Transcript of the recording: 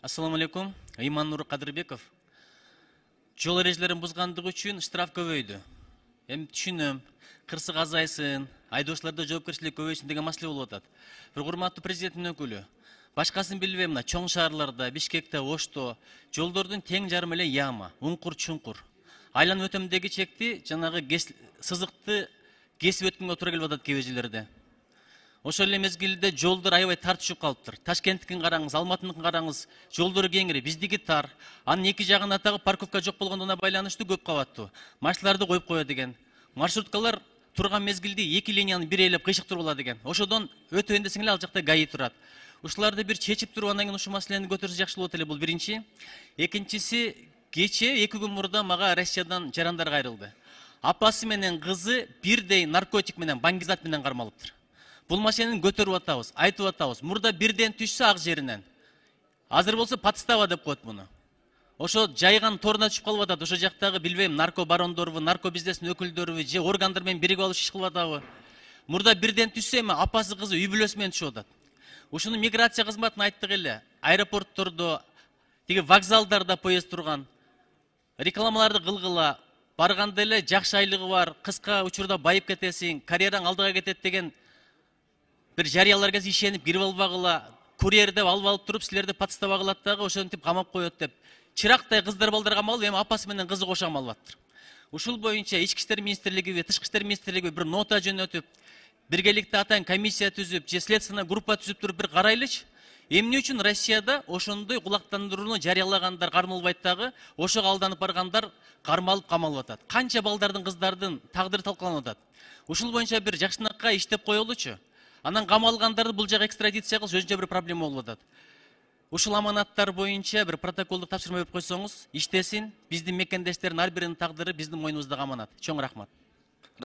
Assalamu алейкум. Иманнур Кадырбеков. Жол эрежелерин бузгандыгы үчүн штраф көбөйдү. Эми түшүнөм, кырсык азайсын, айдоочуларда жоопкерчилик көбөйсүн деген маселе болуп атат. Бирок урматтуу президенттин өкүлү, башкасын билбейм, мына чоң шаарларда, Бишкекте, Ошто жолдордун тең жарымы эле яма, уңкур-чуңкур. Айланып өтөмдөгү чекти жанагы сызыкты кесип өткөнгө туура келип атат кээ жерлерде. Ошол эле мезгилде жолдор аябай тар түшүп калыптыр. Ташкенттикин караңыз, Алматыныкын караңыз, жолдору кеңири, биздики тар. Анын эки жагына дагы парковка жок болгондугуна байланыштуу көп кабаттуу. Машиналарды коюп коет экен. Маршруткалар турган мезгилде эки линияны бир ээлеп кыйшыктырып алат экен. Ошодон өтөйүн десең эле ал жакта ГАИ турат. Ушуларды бир чечип туруп анан кийин ушул маселени көтөрсө жакшы болот эле, бул биринчи. Экинчиси, кечээ 2 күн мурда мага Россиядан жарандар кайрылды. Апасы менен кызы бирдей наркотик менен, баңгизат менен кармалыптыр. Бул маселени көтөрүп атабыз, айтып атабыз. Мурда бирден түшсө ак жеринен. Азыр болсо подстава деп коет муну. Ошо жайган торуна түшүп калып атат. Ошо жактагы билбейм, нарко барондорбу, нарко бизнестин өкүлдөрүбү, же органдар менен биригип алып иш кылып атабы. Мурда бирден түшсө эми апасы кызы үй бүлөсү менен түшүп атат. Ушуну миграция кызматына айттык эле. Аэропорттордо, тиги вокзалдарда поезд турган. Рекламаларды кылгыла, барганда эле жакшы айлыгы бар, кыска учурда байып кетесиң, карьераң алдыга кетет деген бир жарыяларга ишенип кирип албагыла, курьер деп алып туруп силерди подстава кылат дагы, ошентип камап коет деп. Чырактай кыздар балдар камалып, эми апасы менен кызы кошо камалып аттыр. Ушул боюнча Ички иштер министрлиги, Тышкы иштер министрлиги бир нота жөнөтүп, биргеликте атайын комиссия түзүп, же следственный группа түзүп туруп бир карайлычы. Эмне үчүн Россияда ошондой кулактандырууну жарыялагандар кармалбайт дагы, ошого алданып баргандар кармалып камалып атат. Канча балдардын, кыздардын тагдыры талкаланып атат. Ушул боюнча бир жакшынакай иштеп коелучу. Анан камалгандарды бул жака экстрадиция кылып, өзүнчө бир проблема болуп атат. Ушул аманаттар боюнча бир протоколдук тапшырма берип койсоңуз, иштесин. Биздин мекендештердин ар биринин тагдыры биздин мойнубузда аманат. Чоң рахмат.